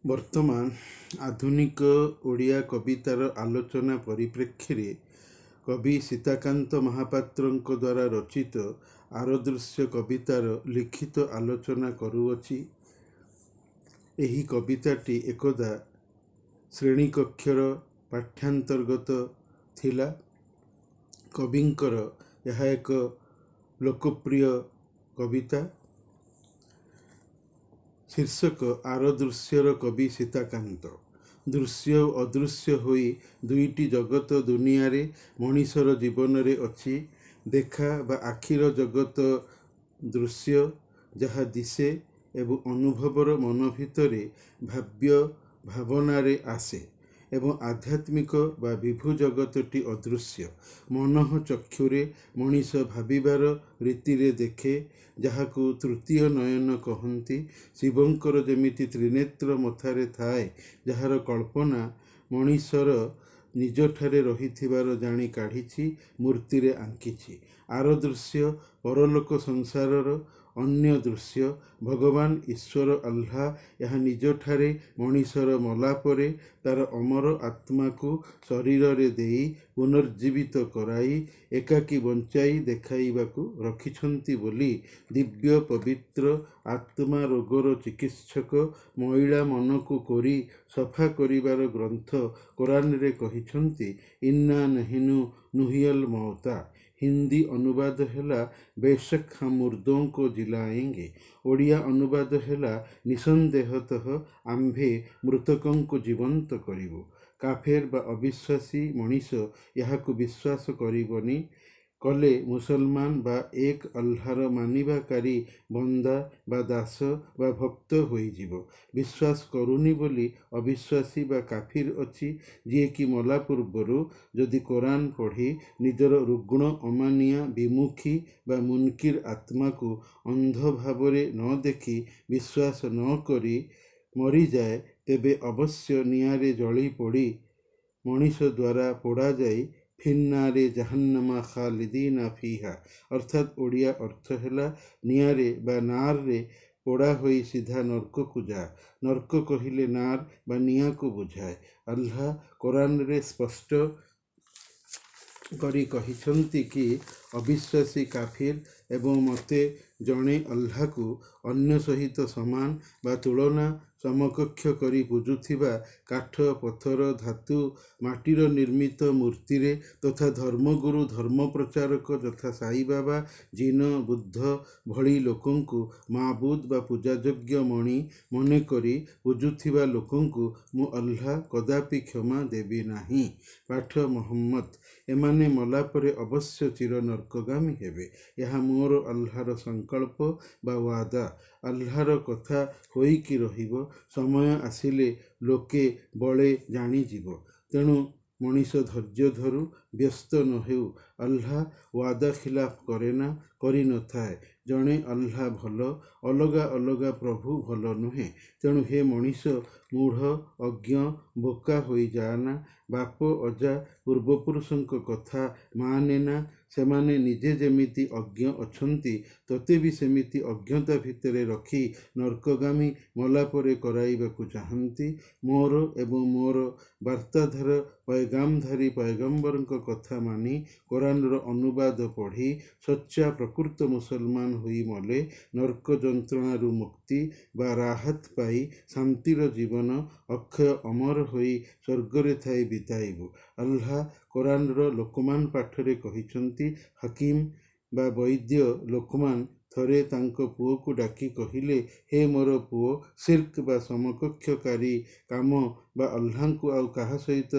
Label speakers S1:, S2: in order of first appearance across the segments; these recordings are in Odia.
S1: ବର୍ତ୍ତମାନ ଆଧୁନିକ ଓଡ଼ିଆ କବିତାର ଆଲୋଚନା ପରିପ୍ରେକ୍ଷୀରେ କବି ସୀତାକାନ୍ତ ମହାପାତ୍ରଙ୍କ ଦ୍ୱାରା ରଚିତ ଆରଦୃଶ୍ୟ କବିତାର ଲିଖିତ ଆଲୋଚନା କରୁଅଛି। ଏହି କବିତାଟି ଏକଦା ଶ୍ରେଣୀକକ୍ଷର ପାଠ୍ୟାନ୍ତର୍ଗତ ଥିଲା। କବିଙ୍କର ଏହା ଏକ ଲୋକପ୍ରିୟ କବିତା। ଶୀର୍ଷକ ଆରଦୃଶ୍ୟର କବି ସୀତାକାନ୍ତ। ଦୃଶ୍ୟ ଓ ଅଦୃଶ୍ୟ ହୋଇ ଦୁଇଟି ଜଗତ ଦୁନିଆରେ ମଣିଷର ଜୀବନରେ ଅଛି। ଦେଖା ବା ଆଖିର ଜଗତ ଦୃଶ୍ୟ, ଯାହା ଦିଶେ ଏବଂ ଅନୁଭବର ମନ ଭିତରେ ଭାବ୍ୟ ଭାବନାରେ ଆସେ, ଏବଂ ଆଧ୍ୟାତ୍ମିକ ବା ବିଭୁ ଜଗତଟି ଅଦୃଶ୍ୟ, ମନଃ ଚକ୍ଷୁରେ ମଣିଷ ଭାବିବାର ରୀତିରେ ଦେଖେ, ଯାହାକୁ ତୃତୀୟ ନୟନ କହନ୍ତି। ଶିବଙ୍କର ଯେମିତି ତ୍ରିନେତ୍ର ମଥାରେ ଥାଏ, ଯାହାର କଳ୍ପନା ମଣିଷର ନିଜଠାରେ ରହିଥିବାର ଜାଣି କାଢ଼ିଛି, ମୂର୍ତ୍ତିରେ ଆଙ୍କିଛି। ଆରଦୃଶ୍ୟ ପରଲୋକ ସଂସାରର ଅନ୍ୟ ଦୃଶ୍ୟ। ଭଗବାନ ଈଶ୍ୱର ଆଲ୍ଲାହ ଏହା ନିଜଠାରେ ମଣିଷର ମଲା ପରେ ତାର ଅମର ଆତ୍ମାକୁ ଶରୀରରେ ଦେଇ ପୁନର୍ଜୀବିତ କରାଇ ଏକାକୀ ବଞ୍ଚାଇ ଦେଖାଇବାକୁ ରଖିଛନ୍ତି ବୋଲି ଦିବ୍ୟ ପବିତ୍ର ଆତ୍ମା ରୋଗର ଚିକିତ୍ସକ ମଇଳା ମନକୁ କୋରି ସଫା କରିବାର ଗ୍ରନ୍ଥ କୋରାନରେ କହିଛନ୍ତି। ଇନ୍ନା ନହିନୁ ନୁହିୟଲ ମୌତା। ହିନ୍ଦୀ ଅନୁବାଦ ହେଲା ବେଶକ ହମ ମୁର୍ଦୋं କୋ ଜିଲାଏଙ୍ଗେ। ଓଡ଼ିଆ ଅନୁବାଦ ହେଲା ନିଃସନ୍ଦେହତଃ ଆମ୍ଭେ ମୃତକଙ୍କୁ ଜୀବନ୍ତ କରିବୁ। କାଫେର ବା ଅବିଶ୍ୱାସୀ ମଣିଷ ଏହାକୁ ବିଶ୍ୱାସ କରିବନି। କଲେ ମୁସଲମାନ ବା ଏକ ଆଲ୍ଲାହର ମାନିବାକାରୀ ବନ୍ଦା ବା ଦାସ ବା ଭକ୍ତ ହୋଇଯିବ। ବିଶ୍ୱାସ କରୁନି ବୋଲି ଅବିଶ୍ୱାସୀ ବା କାଫିର ଅଛି, ଯିଏକି ମଲା ପୂର୍ବରୁ ଯଦି କୋରାନ ପଢ଼ି ନିଜର ରୁଗ୍ଣ ଅମାନିଆ ବିମୁଖୀ ବା ମୁନକିର ଆତ୍ମାକୁ ଅନ୍ଧ ଭାବରେ ନ ଦେଖି ବିଶ୍ୱାସ ନ କରି ମରିଯାଏ, ତେବେ ଅବଶ୍ୟ ନିଆଁରେ ଜଳି ପୋଡ଼ି ମଣିଷ ଦ୍ୱାରା ପୋଡ଼ାଯାଇ ଫିନ୍ନାରେ ଜାହାନ୍ନାମା ଖାଲିଦିନା ଫିହା, ଅର୍ଥାତ୍ ଓଡ଼ିଆ ଅର୍ଥ ହେଲା ନିଆଁରେ ବା ନାରରେ ପୋଡ଼ା ହୋଇ ସିଧା ନର୍କକୁ ଯା। ନର୍କ କହିଲେ ନାର ବା ନିଆଁକୁ ବୁଝାଏ। ଆଲ୍ଲାହ କୋରାନରେ ସ୍ପଷ୍ଟ କରି କହିଛନ୍ତି କି ଅବିଶ୍ୱାସୀ କାଫିର ଏବଂ ମୋତେ ଜଣେ ଆଲ୍ଲାହକୁ ଅନ୍ୟ ସହିତ ସମାନ ବା ତୁଳନା ସମକକ୍ଷ କରି ପୂଜୁଥିବା କାଠ, ପଥର, ଧାତୁ, ମାଟିର ନିର୍ମିତ ମୂର୍ତ୍ତିରେ ତଥା ଧର୍ମଗୁରୁ ଧର୍ମପ୍ରଚାରକ ଯଥା ସାଇବାବା, ଜିନ, ବୁଦ୍ଧ ଭଳି ଲୋକଙ୍କୁ ମାବୁଦ ବା ପୂଜାଯୋଗ୍ୟ ମଣି ମନେକରି ପୂଜୁଥିବା ଲୋକଙ୍କୁ ମୁଁ ଆଲ୍ଲାହ କଦାପି କ୍ଷମା ଦେବି ନାହିଁ। ପାଠ ମହମ୍ମଦ। ଏମାନେ ମଲା ପରେ ଅବଶ୍ୟ ଚିର ନର୍କଗାମୀ ହେବେ। ଏହା ମୋର ଆଲ୍ଲାହର ସଂକଳ୍ପ ବା ୱାଦା। ଆଲ୍ଲାହର କଥା ହୋଇକି ରହିବ। ସମୟ ଆସିଲେ ଲୋକେ ବଳେ ଜାଣିଯିବ। ତେଣୁ ମଣିଷ ଧୈର୍ଯ୍ୟ ଧରୁ, ବ୍ୟସ୍ତ ନ ହେଉ। ଆଲ୍ଲାହ ୱାଦା ଖିଲାଫ କରେନା, କରିନଥାଏ। ଜଣେ ଆଲ୍ଲାହ ଭଲ, ଅଲଗା ଅଲଗା ପ୍ରଭୁ ଭଲ ନୁହେଁ। ତେଣୁ ହେ ମଣିଷ, ମୂଢ଼, ଅଜ୍ଞ, ବୋକା ହୋଇଯାଆନା। ବାପ, ଅଜା, ପୂର୍ବପୁରୁଷଙ୍କ କଥା ମାନେନା। ସେମାନେ ନିଜେ ଯେମିତି ଅଜ୍ଞ ଅଛନ୍ତି, ତୋତେ ବି ସେମିତି ଅଜ୍ଞତା ଭିତରେ ରଖି ନର୍କଗାମୀ ମଲା ପରେ କରାଇବାକୁ ଚାହାନ୍ତି। ମୋର ଏବଂ ମୋର ବାର୍ତ୍ତାଧାର ପୟଗାମଧାରୀ ପୟଗମ୍ବରଙ୍କ କଥା ମାନି କୋରାନର ଅନୁବାଦ ପଢ଼ି ସଚ୍ଚା ପ୍ରକୃତ ମୁସଲମାନ ହୋଇ ମଲେ ନର୍କ ଯନ୍ତ୍ରଣାରୁ ମୁକ୍ତି ବା ରାହତ ପାଇ ଶାନ୍ତିର ଜୀବନ ଅକ୍ଷୟ ଅମର ହୋଇ ସ୍ୱର୍ଗରେ ଥାଇ ବିତାଇବୁ। ଆଲ୍ଲାହ କୋରାନର ଲୋକମାନ ପାଠରେ କହିଛନ୍ତି। ହାକିମ ବା ବୈଦ୍ୟ ଲୋକମାନ ଥରେ ତାଙ୍କ ପୁଅକୁ ଡାକି କହିଲେ, ହେ ମୋର ପୁଅ, ଶିର୍କ ବା ସମକକ୍ଷକାରୀ କାମ ବା ଆଲ୍ଲାହଙ୍କୁ ଆଉ କାହା ସହିତ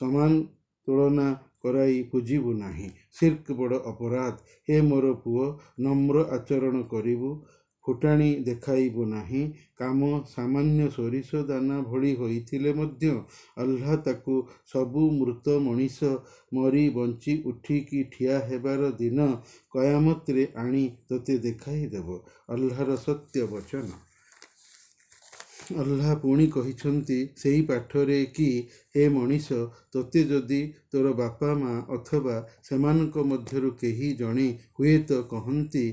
S1: ସମାନ ତୁଳନା କରାଇ ପୂଜିବୁ ନାହିଁ। ଶିର୍କ ବଡ଼ ଅପରାଧ। ହେ ମୋର ପୁଅ, ନମ୍ର ଆଚରଣ କରିବୁ, ଫୁଟାଣି ଦେଖାଇବୁ ନାହିଁ। କାମ ସାମାନ୍ୟ ସୋରିଷ ଦାନା ଭଳି ହୋଇଥିଲେ ମଧ୍ୟ ଆଲ୍ଲାହ ତାକୁ ସବୁ ମୃତ ମଣିଷ ମରି ବଞ୍ଚି ଉଠିକି ଠିଆ ହେବାର ଦିନ କୟାମତରେ ଆଣି ତୋତେ ଦେଖାଇଦେବ। ଆଲ୍ଲାହର ସତ୍ୟ ବଚନ। ଆଲ୍ଲାହ ପୁଣି କହିଛନ୍ତି ସେହି ପାଠରେ କି, ହେ ମଣିଷ, ତୋତେ ଯଦି ତୋର ବାପା ମା ଅଥବା ସେମାନଙ୍କ ମଧ୍ୟରୁ କେହି ଜଣେ ହୁଏତ କହନ୍ତି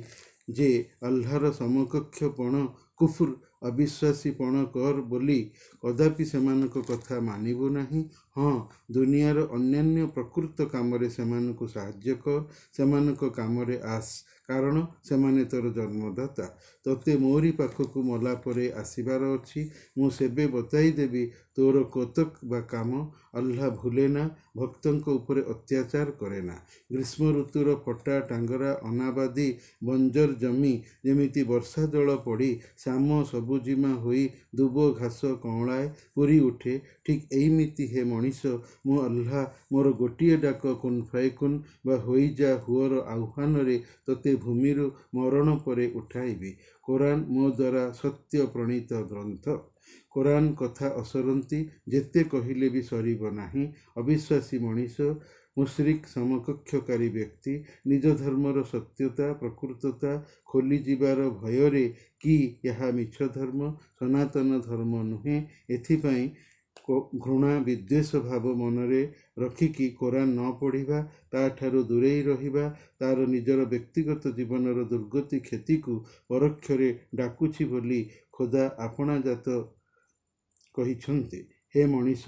S1: ଯେ ଆଲ୍ଲାହର ସମକକ୍ଷ ପଣ କୁଫ୍ର ଅବିଶ୍ୱାସୀପଣ କର ବୋଲି କଦାପି ସେମାନଙ୍କ କଥା ମାନିବୁ ନାହିଁ। ହଁ, ଦୁନିଆର ଅନ୍ୟାନ୍ୟ ପ୍ରକୃତ କାମରେ ସେମାନଙ୍କୁ ସାହାଯ୍ୟ କର, ସେମାନଙ୍କ କାମରେ ଆସ, କାରଣ ସେମାନେ ତୋର ଜନ୍ମଦାତା। ତୋତେ ମୋରି ପାଖକୁ ମଲା ପରେ ଆସିବାର ଅଛି। ମୁଁ ସେବେ ବତାଇ ଦେବି ତୋର କୌତୁକ ବା କାମ। ଆଲ୍ଲାହ ଭୁଲେନା, ଭକ୍ତଙ୍କ ଉପରେ ଅତ୍ୟାଚାର କରେନା। ଗ୍ରୀଷ୍ମ ଋତୁର ଫଟା ଟାଙ୍ଗରା ଅନାବାଦୀ ବଞ୍ଜର ଜମି ଯେମିତି ବର୍ଷା ଜଳ ପଡ଼ି ଶ୍ୟାମ ସବୁଜିମା ହୋଇ ଦୁବ ଘାସ କଅଁଳାଏ ପୂରି ଉଠେ, ଠିକ୍ ଏଇମିତି ହେ ମଣିଷ, ମୁଁ ଆଲ୍ଲାହ ମୋର ଗୋଟିଏ ଡାକ କୁନ୍ ଫାୟକୁନ୍ ବା ହୋଇଯା ହୁଅର ଆହ୍ୱାନରେ ତୋତେ ଭୂମିରୁ ମରଣ ପରେ ଉଠାଇବି। କୋରାନ୍ ମୋ ଦ୍ୱାରା ସତ୍ୟ ପ୍ରଣୀତ ଗ୍ରନ୍ଥ। କୋରାନ୍ କଥା ଅସରନ୍ତି, ଯେତେ କହିଲେ ବି ସରିବ ନାହିଁ। ଅବିଶ୍ୱାସୀ ମଣିଷ, ମୁଶ୍ରିକ୍ ସମକକ୍ଷକାରୀ ବ୍ୟକ୍ତି ନିଜ ଧର୍ମର ସତ୍ୟତା ପ୍ରକୃତତା ଖୋଲିଯିବାର ଭୟରେ କି ଏହା ମିଛ ଧର୍ମ, ସନାତନ ଧର୍ମ ନୁହେଁ, ଏଥିପାଇଁ ଘୃଣା ବିଦ୍ୱେଷ ଭାବ ମନରେ ରଖିକି କୋରାନ୍ ନ ପଢ଼ିବା, ତାଠାରୁ ଦୂରେଇ ରହିବା, ତାର ନିଜର ବ୍ୟକ୍ତିଗତ ଜୀବନର ଦୁର୍ଗତି କ୍ଷତିକୁ ପରୋକ୍ଷରେ ଡାକୁଛି ବୋଲି ଖୋଦା ଆପଣାଜାତ କହିଛନ୍ତି। ହେ ମଣିଷ,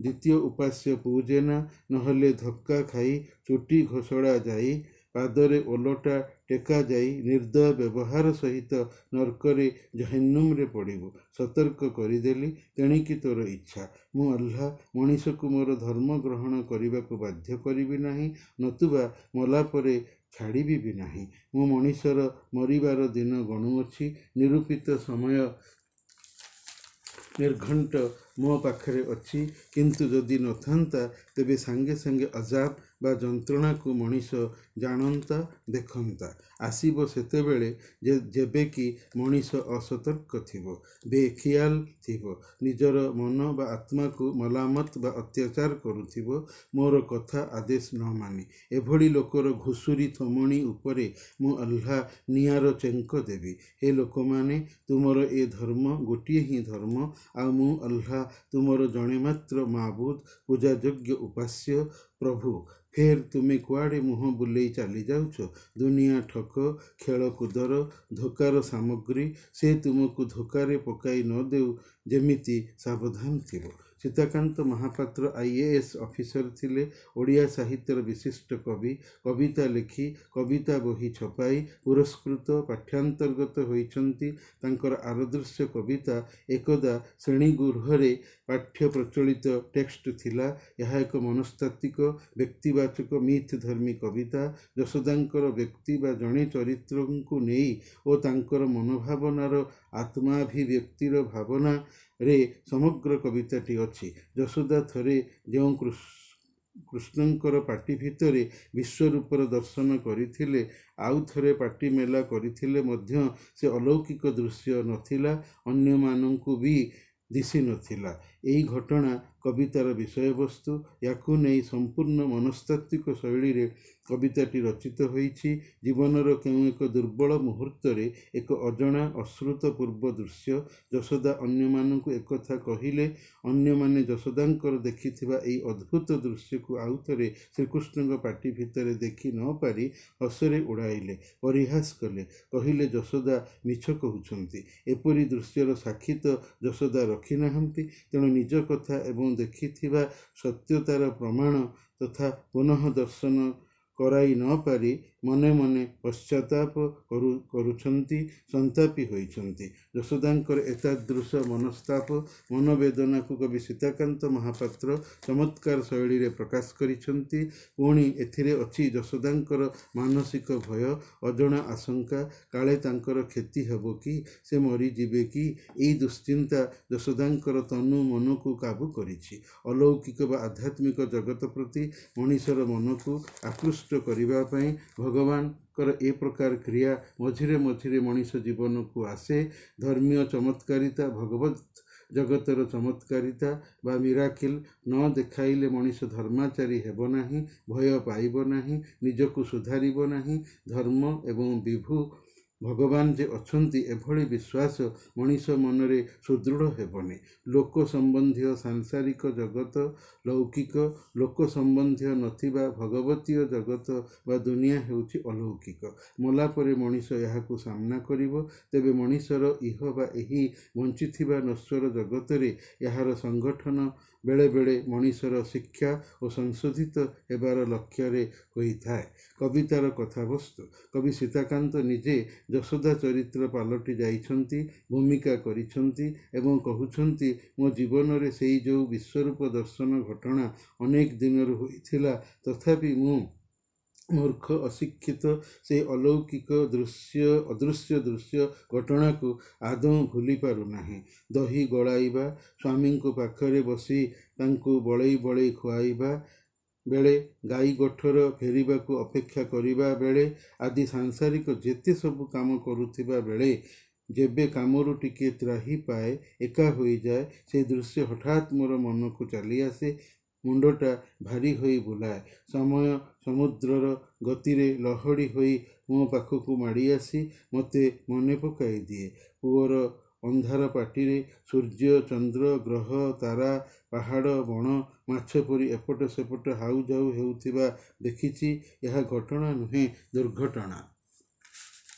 S1: ଦ୍ୱିତୀୟ ଉପାସ୍ୟ ପୂଜେନା, ନହେଲେ ଧକ୍କା ଖାଇ ଚୁଟି ଘୋଷଡ଼ା ଯାଇ ପାଦରେ ଓଲଟା ଟେକା ଯାଇ ନିର୍ଦ୍ଦୟ ବ୍ୟବହାର ସହିତ ନର୍କରେ ଜହନ୍ନମରେ ପଡ଼ିବୁ। ସତର୍କ କରିଦେଲି, ତେଣିକି ତୋର ଇଚ୍ଛା। ମୁଁ ଆଲ୍ଲାହ ମଣିଷକୁ ମୋର ଧର୍ମ ଗ୍ରହଣ କରିବାକୁ ବାଧ୍ୟ କରିବି ନାହିଁ, ନତୁବା ମଲା ପରେ ଛାଡ଼ିବି ବି ନାହିଁ। ମୁଁ ମଣିଷର ମରିବାର ଦିନ ଗଣୁଅଛି। ନିରୂପିତ ସମୟ ନିର୍ଘଣ୍ଟ ମୋ ପାଖରେ ଅଛି, କିନ୍ତୁ ଯଦି ନଥାନ୍ତା ତେବେ ସାଙ୍ଗେ ସାଙ୍ଗେ ଅଜାବ୍ ବା ଯନ୍ତ୍ରଣାକୁ ମଣିଷ ଜାଣନ୍ତା, ଦେଖନ୍ତା। ଆସିବ ସେତେବେଳେ ଯେବେ କି ମଣିଷ ଅସତର୍କ ଥିବ, ବେଖିଆଲ ଥିବ, ନିଜର ମନ ବା ଆତ୍ମାକୁ ମଲାମତ ବା ଅତ୍ୟାଚାର କରୁଥିବ, ମୋର କଥା ଆଦେଶ ନ ମାନି। ଏଭଳି ଲୋକର ଘୁଷୁରି ଥୋମଣି ଉପରେ ମୁଁ ଆଲ୍ଲାହ ନିଆଁର ଚେଙ୍କ ଦେବି। ହେ ଲୋକମାନେ, ତୁମର ଏ ଧର୍ମ ଗୋଟିଏ ହିଁ ଧର୍ମ, ଆଉ ମୁଁ ଆଲ୍ଲାହ ତୁମର ଜଣେ ମାତ୍ର ମାବୁଦ୍, ପୂଜାଯୋଗ୍ୟ ଉପାସ୍ୟ ପ୍ରଭୁ। ଫେର ତୁମେ କୁଆଡ଼େ ମୁହଁ ବୁଲେଇ ଚାଲିଯାଉଛ? ଦୁନିଆ ଠକ, ଖେଳକୁଦର, ଧୋକାର ସାମଗ୍ରୀ। ସେ ତୁମକୁ ଧୋକାରେ ପକାଇ ନ ଦେଉ ଯେମିତି ସାବଧାନ ଥିବ। ସୀତାକାନ୍ତ ମହାପାତ୍ର IAS ଅଫିସର ଥିଲେ। ଓଡ଼ିଆ ସାହିତ୍ୟର ବିଶିଷ୍ଟ କବି। କବିତା ଲେଖି କବିତା ବହି ଛପାଇ ପୁରସ୍କୃତ, ପାଠ୍ୟାନ୍ତର୍ଗତ ହୋଇଛନ୍ତି। ତାଙ୍କର ଆଦର୍ଶ କବିତା ଏକଦା ଶ୍ରେଣୀଗୃହରେ ପାଠ୍ୟ ପ୍ରଚଳିତ ଟେକ୍ସଟ ଥିଲା। ଏହା ଏକ ମନସ୍ତାତ୍ତ୍ୱିକ ବ୍ୟକ୍ତିବାଚକ ମିଥ୍ ଧର୍ମୀ କବିତା। ଯଶୋଦାଙ୍କର ବ୍ୟକ୍ତି ବା ଜଣେ ଚରିତ୍ରଙ୍କୁ ନେଇ ଓ ତାଙ୍କର ମନୋଭାବନାର ଆତ୍ମାଭିବ୍ୟକ୍ତିର ଭାବନାରେ ସମଗ୍ର କବିତାଟି ଅଛି। ଯଶୋଦା ଥରେ ଯେଉଁ କୃଷ୍ଣଙ୍କର ପାଟି ଭିତରେ ବିଶ୍ୱରୂପର ଦର୍ଶନ କରିଥିଲେ, ଆଉ ଥରେ ପାଟି ମେଲା କରିଥିଲେ ମଧ୍ୟ ସେ ଅଲୌକିକ ଦୃଶ୍ୟ ନଥିଲା, ଅନ୍ୟମାନଙ୍କୁ ବି ଦିଶି ନଥିଲା। ଏହି ଘଟଣା କବିତାର ବିଷୟବସ୍ତୁ। ୟାକୁ ନେଇ ସମ୍ପୂର୍ଣ୍ଣ ମନସ୍ତାତ୍ତ୍ୱିକ ଶୈଳୀରେ କବିତାଟି ରଚିତ ହୋଇଛି। ଜୀବନର କେଉଁ ଏକ ଦୁର୍ବଳ ମୁହୂର୍ତ୍ତରେ ଏକ ଅଜଣା ଅଶ୍ରୁତପୂର୍ବ ଦୃଶ୍ୟ। ଯଶୋଦା ଅନ୍ୟମାନଙ୍କୁ ଏକଥା କହିଲେ, ଅନ୍ୟମାନେ ଯଶୋଦାଙ୍କର ଦେଖିଥିବା ଏହି ଅଦ୍ଭୁତ ଦୃଶ୍ୟକୁ ଆଉଥରେ ଶ୍ରୀକୃଷ୍ଣଙ୍କ ପାଟି ଭିତରେ ଦେଖି ନ ପାରି ହସରେ ଉଡ଼ାଇଲେ, ପରିହାସ କଲେ, କହିଲେ ଯଶୋଦା ମିଛ କହୁଛନ୍ତି। ଏପରି ଦୃଶ୍ୟର ସାକ୍ଷୀ ତ ଯଶୋଦା ରଖିନାହାନ୍ତି, ତେଣୁ ନିଜ କଥା ଏବଂ ଦେଖିଥିବା ସତ୍ୟତାର ପ୍ରମାଣ ତଥା ପୁନଃ ଦର୍ଶନ କରାଇ ନ ପାରି ମନେ ମନେ ପଶ୍ଚାତାପ କରୁଛନ୍ତି, ସନ୍ତାପୀ ହୋଇଛନ୍ତି। ଯଶୋଦାଙ୍କର ଏତାଦୃଶ ମନସ୍ତାପ ମନୋବେଦନାକୁ କବି ସୀତାକାନ୍ତ ମହାପାତ୍ର ଚମତ୍କାର ଶୈଳୀରେ ପ୍ରକାଶ କରିଛନ୍ତି। ପୁଣି ଏଥିରେ ଅଛି ଯଶୋଦାଙ୍କର ମାନସିକ ଭୟ, ଅଜଣା ଆଶଙ୍କା, କାଳେ ତାଙ୍କର କ୍ଷତି ହେବ କି, ସେ ମରିଯିବେ କି, ଏହି ଦୁଶ୍ଚିନ୍ତା ଯଶୋଦାଙ୍କର ତନୁ ମନକୁ କାବୁ କରିଛି। ଅଲୌକିକ ବା ଆଧ୍ୟାତ୍ମିକ ଜଗତ ପ୍ରତି ମଣିଷର ମନକୁ ଆକୃଷ୍ଟ କରିବା ପାଇଁ ଭଗବାନଙ୍କର ଏ ପ୍ରକାର କ୍ରିୟା ମଝିରେ ମଝିରେ ମଣିଷ ଜୀବନକୁ ଆସେ। ଧର୍ମୀୟ ଚମତ୍କାରିତା, ଭଗବତ୍ ଜଗତର ଚମତ୍କାରିତା ବା ମିରାକିଲ୍ ନ ଦେଖାଇଲେ ମଣିଷ ଧର୍ମାଚାରୀ ହେବ ନାହିଁ, ଭୟ ପାଇବ ନାହିଁ, ନିଜକୁ ସୁଧାରିବ ନାହିଁ। ଧର୍ମ ଏବଂ ବିଭୁ ଭଗବାନ ଯେ ଅଛନ୍ତି ଏଭଳି ବିଶ୍ୱାସ ମଣିଷ ମନରେ ସୁଦୃଢ଼ ହେବନି। ଲୋକ ସମ୍ବନ୍ଧୀୟ ସାଂସାରିକ ଜଗତ ଲୌକିକ, ଲୋକ ସମ୍ବନ୍ଧୀୟ ନଥିବା ଭଗବତୀୟ ଜଗତ ବା ଦୁନିଆ ହେଉଛି ଅଲୌକିକ। ମଲା ପରେ ମଣିଷ ଏହାକୁ ସାମ୍ନା କରିବ। ତେବେ ମଣିଷର ଇହ ବା ଏହି ବଞ୍ଚିଥିବା ନଶ୍ୱର ଜଗତରେ ଏହାର ସଂଗଠନ ବେଳେବେଳେ ମଣିଷର ଶିକ୍ଷା ଓ ସଂଶୋଧିତ ହେବାର ଲକ୍ଷ୍ୟରେ ହୋଇଥାଏ। କବିତାର କଥାବସ୍ତୁ। କବି ସୀତାକାନ୍ତ ନିଜେ ଯଶୋଦା ଚରିତ୍ର ପାଲଟି ଯାଇଛନ୍ତି, ଭୂମିକା କରିଛନ୍ତି ଏବଂ କହୁଛନ୍ତି, ମୋ ଜୀବନରେ ସେଇ ଯେଉଁ ବିଶ୍ୱରୂପ ଦର୍ଶନ ଘଟଣା ଅନେକ ଦିନରୁ ହୋଇଥିଲା, ତଥାପି ମୁଁ ମୂର୍ଖ ଅଶିକ୍ଷିତ ସେହି ଅଲୌକିକ ଅଦୃଶ୍ୟ ଦୃଶ୍ୟ ଘଟଣାକୁ ଆଦୌ ଭୁଲି ପାରୁନାହିଁ। ଦହି ଗଳାଇବା, ସ୍ୱାମୀଙ୍କ ପାଖରେ ବସି ତାଙ୍କୁ ବଳେଇ ବଳେଇ ଖୁଆଇବା ବେଳେ, ଗାଈ ଗୋଠର ଫେରିବାକୁ ଅପେକ୍ଷା କରିବା ବେଳେ ଆଦି ସାଂସାରିକ ଯେତେ ସବୁ କାମ କରୁଥିବା ବେଳେ ଯେବେ କାମରୁ ଟିକିଏ ତ୍ରାହି ପାଏ, ଏକା ହୋଇଯାଏ, ସେହି ଦୃଶ୍ୟ ହଠାତ୍ ମୋର ମନକୁ ଚାଲି ଆସେ। ମୁଣ୍ଡଟା ଭାରି ହୋଇ ବୁଲାଏ। ସମୟ ସମୁଦ୍ରର ଗତିରେ ଲହଡ଼ି ହୋଇ ମୋ ପାଖକୁ ମାଡ଼ି ଆସି ମୋତେ ମନେ ପକାଇ ଦିଏ। ପୁଅର ଅନ୍ଧାର ପାଟିରେ ସୂର୍ଯ୍ୟ, ଚନ୍ଦ୍ର, ଗ୍ରହ, ତାରା, ପାହାଡ଼, ବଣ, ମାଛ ପରି ଏପଟ ସେପଟ ହାଉ ଯାଉ ହେଉଥିବା ଦେଖିଛି। ଏହା ଘଟଣା ନୁହେଁ, ଦୁର୍ଘଟଣା।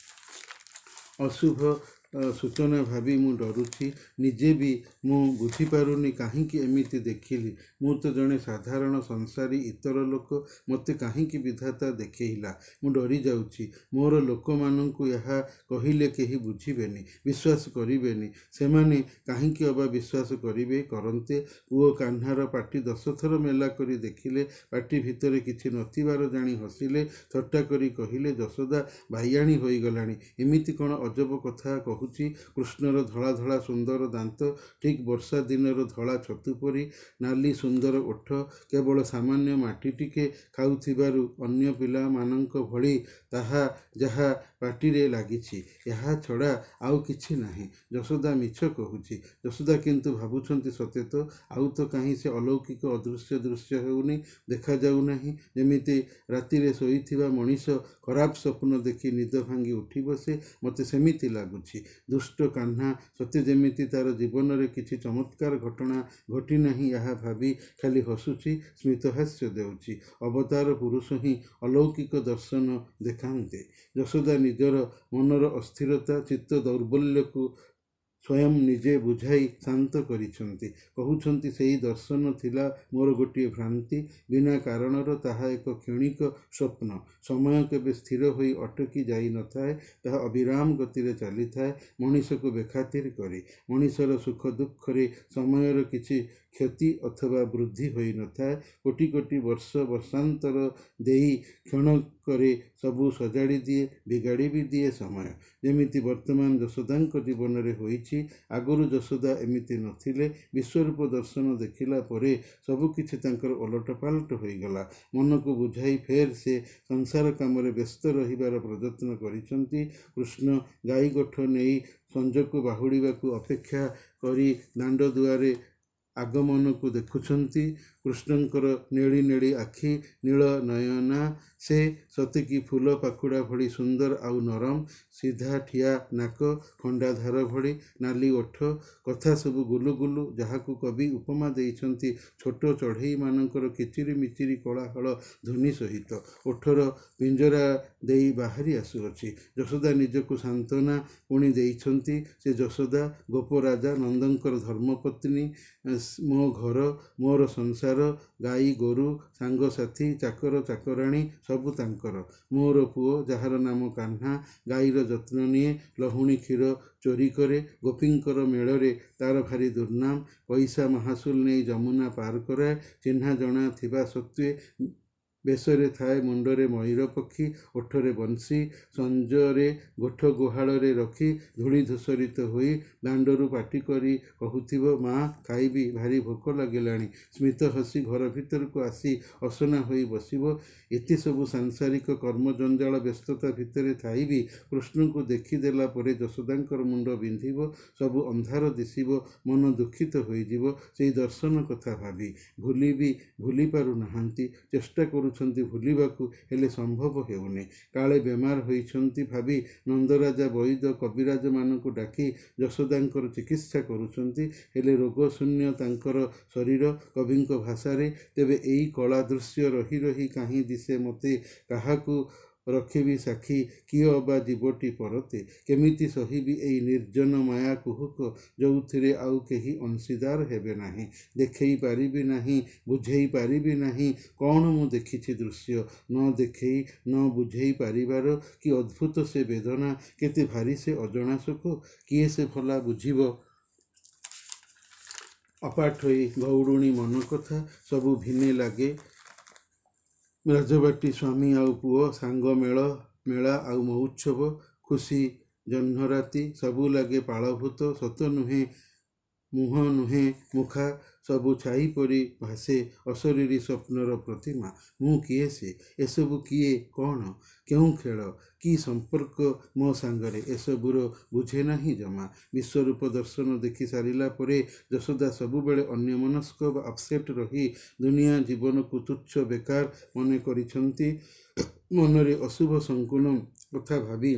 S1: ଅଶୁଭ ସୂଚନା ଭାବି ମୁଁ ଡରୁଛି। ନିଜେ ବି ମୁଁ ବୁଝିପାରୁନି କାହିଁକି ଏମିତି ଦେଖିଲି। ମୁଁ ତ ଜଣେ ସାଧାରଣ ସଂସାରୀ ଇତର ଲୋକ। ମୋତେ କାହିଁକି ବିଧାତା ଦେଖେଇଲା? ମୁଁ ଡରି ଯାଉଛି। ମୋର ଲୋକମାନଙ୍କୁ ଏହା କହିଲେ କେହି ବୁଝିବେନି, ବିଶ୍ୱାସ କରିବେନି। ସେମାନେ କାହିଁକି ଅବା ବିଶ୍ୱାସ କରିବେ? କରନ୍ତେ। ପୁଅ କାହ୍ନାର ପାଟି 10 ଥର ମେଲା କରି ଦେଖିଲେ। ପାଟି ଭିତରେ କିଛି ନଥିବାର ଜାଣି ହସିଲେ। ଥଟ୍ଟା କରି କହିଲେ, ଯଶୋଦା ବାଇଆଣୀ ହୋଇଗଲାଣି। ଏମିତି କ'ଣ ଅଜବ କଥା କହୁଛି। କୃଷ୍ଣର ଧଳା ଧଳା ସୁନ୍ଦର ଦାନ୍ତ, ଠିକ୍ ବର୍ଷା ଦିନର ଧଳା ଛତୁ ପରି। ନାଲି ସୁନ୍ଦର ଓଠ, କେବଳ ସାମାନ୍ୟ ମାଟି ଟିକେ ଖାଉଥିବାରୁ ଅନ୍ୟ ପିଲାମାନଙ୍କ ଭଳି ତାହା ଯାହା ପାଟିରେ ଲାଗିଛି, ଏହା ଛଡ଼ା ଆଉ କିଛି ନାହିଁ। ଯଶୋଦା ମିଛ କହୁଛି। ଯଶୋଦା କିନ୍ତୁ ଭାବୁଛନ୍ତି ସତେ ତ। ଆଉ ତ କାହିଁ ସେ ଅଲୌକିକ ଅଦୃଶ୍ୟ ଦୃଶ୍ୟ ହେଉନି, ଦେଖାଯାଉନାହିଁ। ଯେମିତି ରାତିରେ ଶୋଇଥିବା ମଣିଷ ଖରାପ ସ୍ୱପ୍ନ ଦେଖି ନିଦ ଭାଙ୍ଗି ଉଠି ବସେ, ମୋତେ ସେମିତି ଲାଗୁଛି। ଦୁଷ୍ଟ କାହ୍ନା ସତେ ଯେମିତି ତାର ଜୀବନରେ କିଛି ଚମତ୍କାର ଘଟଣା ଘଟିନାହିଁ ଏହା ଭାବି ଖାଲି ହସୁଛି, ସ୍ମିତହାସ୍ୟ ଦେଉଛି। ଅବତାର ପୁରୁଷ ହିଁ ଅଲୌକିକ ଦର୍ଶନ ଦେଖାନ୍ତେ। ଯଶୋଦା ନିଜର ମନର ଅସ୍ଥିରତା, ଚିତ୍ତ ଦୌର୍ବଲ୍ୟକୁ ସ୍ୱୟଂ ନିଜେ ବୁଝାଇ ଶାନ୍ତ କରିଛନ୍ତି। କହୁଛନ୍ତି, ସେଇ ଦର୍ଶନ ଥିଲା ମୋର ଗୋଟିଏ ଭ୍ରାନ୍ତି, ବିନା କାରଣର। ତାହା ଏକ କ୍ଷଣିକ ସ୍ୱପ୍ନ। ସମୟ କେବେ ସ୍ଥିର ହୋଇ ଅଟକି ଯାଇନଥାଏ, ତାହା ଅବିରାମ ଗତିରେ ଚାଲିଥାଏ ମଣିଷକୁ ବେଖାତିର କରି। ମଣିଷର ସୁଖ ଦୁଃଖରେ ସମୟର କିଛି କ୍ଷତି ଅଥବା ବୃଦ୍ଧି ହୋଇନଥାଏ। କୋଟି କୋଟି ବର୍ଷ ବର୍ଷାନ୍ତର ଦେଇ କ୍ଷଣକରେ ସବୁ ସଜାଡ଼ି ଦିଏ, ବିଗାଡ଼ି ବି ଦିଏ ସମୟ। ଯେମିତି ବର୍ତ୍ତମାନ ଯଶୋଦାଙ୍କ ଜୀବନରେ ହୋଇଛି। ଆଗରୁ ଯଶୋଦା ଏମିତି ନଥିଲେ। ବିଶ୍ୱରୂପ ଦର୍ଶନ ଦେଖିଲା ପରେ ସବୁକିଛି ତାଙ୍କର ଓଲଟପାଲଟ ହୋଇଗଲା। ମନକୁ ବୁଝାଇ ଫେର ସେ ସଂସାର କାମରେ ବ୍ୟସ୍ତ ରହିବାର ପ୍ରଯତ୍ନ କରିଛନ୍ତି। କୃଷ୍ଣ ଗାଈ ଗୋଠ ନେଇ ସଞ୍ଜକୁ ବାହୁଡ଼ିବାକୁ ଅପେକ୍ଷା କରି ଦାଣ୍ଡ ଦୁଆରେ ଆଗମନକୁ ଦେଖୁଛନ୍ତି। କୃଷ୍ଣଙ୍କର ନେଳି ନେଳି ଆଖି, ନୀଳ ନୟନା, ସେ ସତେକି ଫୁଲ ପାଖୁଡ଼ା ଭଳି ସୁନ୍ଦର ଆଉ ନରମ। ସିଧା ଠିଆ ନାକ, ଖଣ୍ଡା ଧାର ଭଳି ନାଲି ଓଠ, କଥା ସବୁ ଗୁଲୁ ଗୁଲୁ, ଯାହାକୁ କବି ଉପମା ଦେଇଛନ୍ତି ଛୋଟ ଚଢ଼େଇମାନଙ୍କର କିଚିରି ମିଚିରି କୋଳାହଳ ଧ୍ୱନି ସହିତ। ଓଠର ପିଞ୍ଜରା ଦେଇ ବାହାରି ଆସୁଅଛି। ଯଶୋଦା ନିଜକୁ ସାନ୍ତ୍ୱନା ପୁଣି ଦେଇଛନ୍ତି। ସେ ଯଶୋଦା, ଗୋପରାଜା ନନ୍ଦଙ୍କର ଧର୍ମପତ୍ନୀ। ମୋ ଘର, ମୋର ସଂସାର, ଗାଈ ଗୋରୁ, ସାଙ୍ଗସାଥୀ, ଚାକର ଚାକରାଣୀ ସବୁ ତାଙ୍କର। ମୋର ପୁଅ, ଯାହାର ନାମ କାହ୍ନା, ଗାଈର ଯତ୍ନ ନିଏ, ଲହୁଣୀ କ୍ଷୀର ଚୋରି କରେ। ଗୋପୀଙ୍କର ମେଳରେ ତାର ଭାରି ଦୁର୍ନାମ। ପଇସା ମାହାସୁଲ ନେଇ ଯମୁନା ପାର କରାଏ। ଚିହ୍ନା ଜଣା ଥିବା ସତ୍ତ୍ୱେ ବେଶରେ ଥାଏ ମୁଣ୍ଡରେ ମୟୂର ପକ୍ଷୀ, ଓଠରେ ବଂଶୀ। ସଞ୍ଜରେ ଗୋଠ ଗୁହାଳରେ ରଖି ଧୂଳି ଧୂସରିତ ହୋଇ ଦାଣ୍ଡରୁ ପାଟି କରି କହୁଥିବ, ମା ଖାଇବି, ଭାରି ଭୋକ ଲାଗିଲାଣି। ସ୍ମିତ ହସି ଘର ଭିତରକୁ ଆସି ଅସନା ହୋଇ ବସିବ। ଏତେ ସବୁ ସାଂସାରିକ କର୍ମ ଜଞ୍ଜାଳ ବ୍ୟସ୍ତତା ଭିତରେ ଥାଇ ବି କୃଷ୍ଣଙ୍କୁ ଦେଖିଦେଲା ପରେ ଯଶୋଦାଙ୍କର ମୁଣ୍ଡ ବିନ୍ଧିବ, ସବୁ ଅନ୍ଧାର ଦିଶିବ, ମନ ଦୁଃଖିତ ହୋଇଯିବ ସେଇ ଦର୍ଶନ କଥା ଭାବି। ଭୁଲି ପାରୁନାହାନ୍ତି, ଚେଷ୍ଟା କରୁଛନ୍ତି ଚାହୁଁଛନ୍ତି ଭୁଲିବାକୁ, ହେଲେ ସମ୍ଭବ ହେଉନି। କାଳେ ବେମାର ହୋଇଛନ୍ତି ଭାବି ନନ୍ଦରାଜା ବୈଦ କବିରାଜମାନଙ୍କୁ ଡାକି ଯଶୋଦାଙ୍କର ଚିକିତ୍ସା କରୁଛନ୍ତି, ହେଲେ ରୋଗଶୂନ୍ୟ ତାଙ୍କର ଶରୀର। କବିଙ୍କ ଭାଷାରେ, ତେବେ ଏଇ କଳା ଦୃଶ୍ୟ ରହି ରହି କାହିଁ ଦିଶେ ମୋତେ, କାହାକୁ ରଖିବି ସାକ୍ଷୀ, କିଏ ଅବା ଯିବଟି ପରତେ, କେମିତି ସହିବି ଏଇ ନିର୍ଜନ ମାୟା କୁହୁକ, ଯେଉଁଥିରେ ଆଉ କେହି ଅଂଶୀଦାର ହେବେ ନାହିଁ। ଦେଖେଇ ପାରିବି ନାହିଁ, ବୁଝେଇ ପାରିବି ନାହିଁ, କ'ଣ ମୁଁ ଦେଖିଛି ଦୃଶ୍ୟ, ନ ଦେଖେଇ ନ ବୁଝେଇ ପାରିବାର କି ଅଦ୍ଭୁତ ସେ ବେଦନା, କେତେ ଭାରି ସେ ଅଜଣା ଶୋକ, କିଏ ସେ ଭଲା ବୁଝିବ। ଅପାଠୋଇ ଗଉଡ଼ୁଣୀ ମନ କଥା, ସବୁ ଭିନେ ଲାଗେ ରାଜବାଟୀ ସ୍ୱାମୀ ଆଉ ପୁଅ, ସାଙ୍ଗ ମେଳା ଆଉ ମହୋତ୍ସବ, ଖୁସି ଜହ୍ନରାତି, ସବୁ ଲାଗେ ପାଳଭୂତ, ସତ ନୁହେଁ ମୁହଁ ନୁହେଁ ମୁଖା, ସବୁ ଛାଇ ପରି ଭାସେ ଅଶରୀରୀ ସ୍ୱପ୍ନର ପ୍ରତିମା। ମୁଁ କିଏ ସେ, ଏସବୁ କିଏ, କ'ଣ, କେଉଁ ଖେଳ, କି ସମ୍ପର୍କ ମୋ ସାଙ୍ଗରେ, ଏସବୁର ବୁଝେ ନାହିଁ ଜମା। ବିଶ୍ୱରୂପ ଦର୍ଶନ ଦେଖି ସାରିଲା ପରେ ଯଶୋଦା ସବୁବେଳେ ଅନ୍ୟମନସ୍କ ବା ଅପସେଟ୍ ରହି ଦୁନିଆ ଜୀବନକୁ ତୁଚ୍ଛ ବେକାର ମନେ କରିଛନ୍ତି। ମନରେ ଅଶୁଭ ସଙ୍କୁଳ କଥା ଭାବି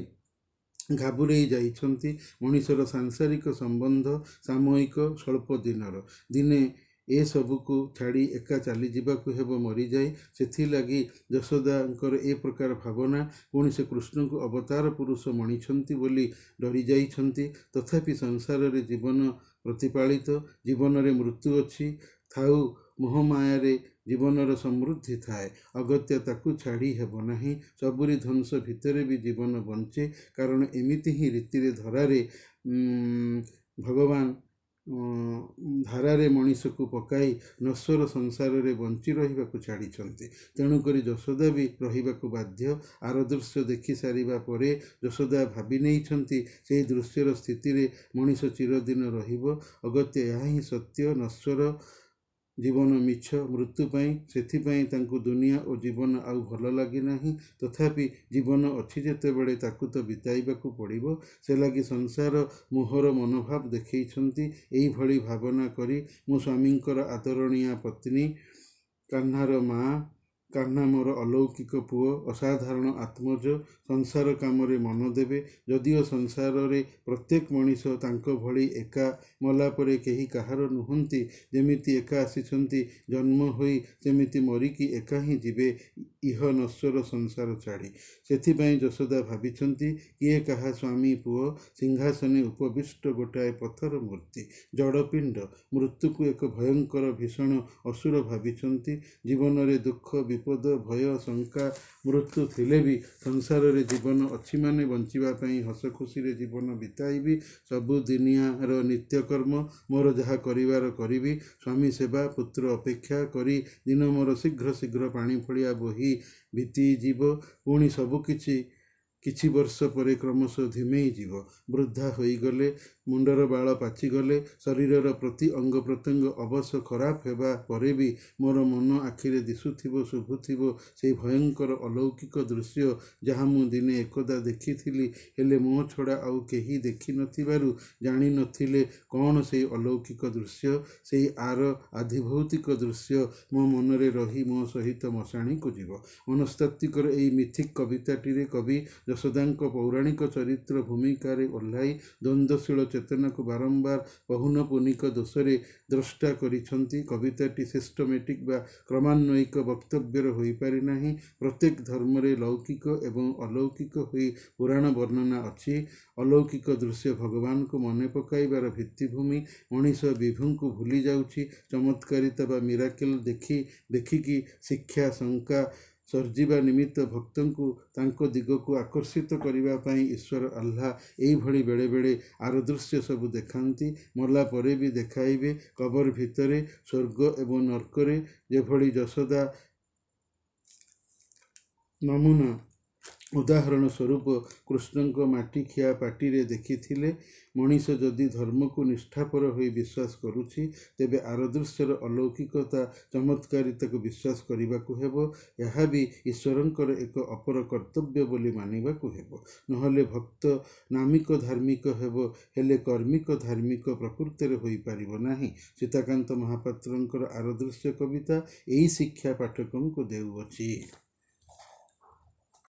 S1: ଘାବୁରେଇ ଯାଇଛନ୍ତି। ମଣିଷର ସାଂସାରିକ ସମ୍ବନ୍ଧ ସାମୟିକ, ସ୍ୱଳ୍ପ ଦିନର। ଦିନେ ଏସବୁକୁ ଛାଡ଼ି ଏକା ଚାଲିଯିବାକୁ ହେବ ମରିଯାଇ। ସେଥିଲାଗି ଯଶୋଦାଙ୍କର ଏ ପ୍ରକାର ଭାବନା। ପୁଣି ସେ କୃଷ୍ଣଙ୍କୁ ଅବତାର ପୁରୁଷ ମଣିଛନ୍ତି ବୋଲି ଡରିଯାଇଛନ୍ତି। ତଥାପି ସଂସାରରେ ଜୀବନ ପ୍ରତିପାଳିତ, ଜୀବନରେ ମୃତ୍ୟୁ ଅଛି। ଥାଉ, ମୋହମାୟାରେ ଜୀବନର ସମୃଦ୍ଧି ଥାଏ, ଅଗତ୍ୟା ତାକୁ ଛାଡ଼ି ହେବ ନାହିଁ। ସବୁରି ଧ୍ୱଂସ ଭିତରେ ବି ଜୀବନ ବଞ୍ଚେ, କାରଣ ଏମିତି ହିଁ ରୀତିରେ ଭଗବାନ ଧାରାରେ ମଣିଷକୁ ପକାଇ ନଶ୍ୱର ସଂସାରରେ ବଞ୍ଚି ରହିବାକୁ ଛାଡ଼ିଛନ୍ତି। ତେଣୁକରି ଯଶୋଦା ବି ରହିବାକୁ ବାଧ୍ୟ। ଆର ଦୃଶ୍ୟ ଦେଖି ସାରିବା ପରେ ଯଶୋଦା ଭାବି ନେଇଛନ୍ତି, ସେହି ଦୃଶ୍ୟର ସ୍ଥିତିରେ ମଣିଷ ଚିରଦିନ ରହିବ। ଅଗତ୍ୟା ଏହା ହିଁ ସତ୍ୟ, ନଶ୍ୱର ଜୀବନ ମିଛ ମୃତ୍ୟୁ ପାଇଁ। ସେଥିପାଇଁ ତାଙ୍କୁ ଦୁନିଆ ଓ ଜୀବନ ଆଉ ଭଲ ଲାଗିନାହିଁ। ତଥାପି ଜୀବନ ଅଛି ଯେତେବେଳେ ତାକୁ ତ ବିତାଇବାକୁ ପଡ଼ିବ। ସେ ଲାଗି ସଂସାର ମୋହର ମନୋଭାବ ଦେଖେଇଛନ୍ତି। ଏଇଭଳି ଭାବନା କରି ମୁଁ ସ୍ୱାମୀଙ୍କର ଆଦରଣୀୟା ପତ୍ନୀ, କାହ୍ନାର ମା', କାହ୍ନା ମୋର ଅଲୌକିକ ପୁଅ, ଅସାଧାରଣ ଆତ୍ମଜ, ସଂସାର କାମରେ ମନ ଦେବେ। ଯଦିଓ ସଂସାରରେ ପ୍ରତ୍ୟେକ ମଣିଷ ତାଙ୍କ ଭଳି ଏକା, ମଲା ପରେ କେହି କାହାର ନୁହନ୍ତି। ଯେମିତି ଏକା ଆସିଛନ୍ତି ଜନ୍ମ ହୋଇ, ସେମିତି ମରିକି ଏକା ହିଁ ଯିବେ ଇହ ନଶ୍ୱର ସଂସାର ଛାଡ଼ି। ସେଥିପାଇଁ ଯଶୋଦା ଭାବିଛନ୍ତି, କିଏ କାହା ସ୍ୱାମୀ ପୁଅ, ସିଂହାସନେ ଉପବିଷ୍ଟ ଗୋଟାଏ ପଥର ମୂର୍ତ୍ତି, ଜଡ଼ପିଣ୍ଡ। ମୃତ୍ୟୁକୁ ଏକ ଭୟଙ୍କର ଭୀଷଣ ଅସୁର ଭାବିଛନ୍ତି। ଜୀବନରେ ଦୁଃଖ, ବିପଦ, ଭୟ, ଶଙ୍କା, ମୃତ୍ୟୁ ଥିଲେ ବି ସଂସାରରେ ଜୀବନ ଅଛି ମାନେ ବଞ୍ଚିବା ପାଇଁ ହସ ଖୁସିରେ ଜୀବନ ବିତାଇବି। ସବୁ ଦିନିଆର ନିତ୍ୟକର୍ମ ମୋର ଯାହା କରିବାର କରିବି। ସ୍ୱାମୀ ସେବା, ପୁତ୍ର ଅପେକ୍ଷା କରି ଦିନ ମୋର ଶୀଘ୍ର ଶୀଘ୍ର ପାଣି ଭଳିଆ ବୋହି ବିତିଯିବ। ପୁଣି କିଛି ବର୍ଷ ପରେ କ୍ରମଶଃ ଧିମେଇ ଯିବ। ବୃଦ୍ଧା ହୋଇଗଲେ, ମୁଣ୍ଡର ବାଳ ପାଚିଗଲେ, ଶରୀରର ପ୍ରତି ଅଙ୍ଗ ପ୍ରତ୍ୟଙ୍ଗ ଅବଶ ଖରାପ ହେବା ପରେ ବି ମୋର ମନ ଆଖିରେ ଦିଶୁଥିବ, ଶୁଭୁଥିବ ସେହି ଭୟଙ୍କର ଅଲୌକିକ ଦୃଶ୍ୟ, ଯାହା ମୁଁ ଦିନେ ଏକଦା ଦେଖିଥିଲି। ହେଲେ ମୋ ଛଡ଼ା ଆଉ କେହି ଦେଖିନଥିବାରୁ ଜାଣିନଥିଲେ କ'ଣ ସେହି ଅଲୌକିକ ଦୃଶ୍ୟ। ସେହି ଆଧିଭୌତିକ ଦୃଶ୍ୟ ମୋ ମନରେ ରହି ମୋ ସହିତ ମଶାଣିକୁ ଯିବ। ମନସ୍ତାତ୍ତ୍ୱିକର ଏହି ମିଥିକ୍ କବିତାଟିରେ କବି ଯଶୋଦାଙ୍କ ପୌରାଣିକ ଚରିତ୍ର ଭୂମିକାରେ ଓହ୍ଲାଇ ଦ୍ୱନ୍ଦ୍ୱଶୀଳ ଚେତନାକୁ ବାରମ୍ବାର ପୌନଃପୁନିକ ଦୋଷରେ ଦ୍ରଷ୍ଟା କରିଛନ୍ତି। କବିତାଟି ସିଷ୍ଟମେଟିକ୍ ବା କ୍ରମାନ୍ୱୟିକ ବକ୍ତବ୍ୟର ହୋଇପାରି ନାହିଁ। ପ୍ରତ୍ୟେକ ଧର୍ମରେ ଲୌକିକ ଏବଂ ଅଲୌକିକ ହୋଇ ପୁରାଣ ବର୍ଣ୍ଣନା ଅଛି। ଅଲୌକିକ ଦୃଶ୍ୟ ଭଗବାନଙ୍କୁ ମନେ ପକାଇବାର ଭିତ୍ତିଭୂମି। ମଣିଷ ବିଭୁଙ୍କୁ ଭୁଲି ଯାଉଛି। ଚମତ୍କାରିତା ବା ମିରାକେଲ୍ ଦେଖିକି ଶିକ୍ଷା, ଶଙ୍କା ସର୍ଜିବା ନିମିତ୍ତ ଭକ୍ତଙ୍କୁ ତାଙ୍କ ଦିଗକୁ ଆକର୍ଷିତ କରିବା ପାଇଁ ଈଶ୍ୱର ଆହ୍ଲା ଏଇଭଳି ବେଳେବେଳେ ଆର ଦୃଶ୍ୟ ସବୁ ଦେଖାନ୍ତି। ମଲା ପରେ ବି ଦେଖାଇବେ। କବର ଭିତରେ, ସ୍ୱର୍ଗ ଏବଂ ନର୍କରେ ଯେଭଳି ଯଶୋଦା ନମୁନା ଉଦାହରଣ ସ୍ୱରୂପ କୃଷ୍ଣଙ୍କ ମାଟିଖିଆ ପାଟିରେ ଦେଖିଥିଲେ ମଣିଷ ଯଦି ଧର୍ମକୁ ନିଷ୍ଠାପର ହୋଇ ବିଶ୍ୱାସ କରୁଛି ତେବେ ଆରଦୃଶ୍ୟର ଅଲୌକିକତା ଚମତ୍କାରିତାକୁ ବିଶ୍ୱାସ କରିବାକୁ ହେବ। ଏହା ବି ଈଶ୍ୱରଙ୍କର ଏକ ଅପର କର୍ତ୍ତବ୍ୟ ବୋଲି ମାନିବାକୁ ହେବ। ନହେଲେ ଭକ୍ତ ନାମିକ ଧାର୍ମିକ ହେବ ହେଲେ କର୍ମିକ ଧାର୍ମିକ ପ୍ରକୃତରେ ହୋଇପାରିବ ନାହିଁ। ସୀତାକାନ୍ତ ମହାପାତ୍ରଙ୍କର ଆରଦୃଶ୍ୟ କବିତା ଏହି ଶିକ୍ଷା ପାଠକଙ୍କୁ ଦେଉଅଛି।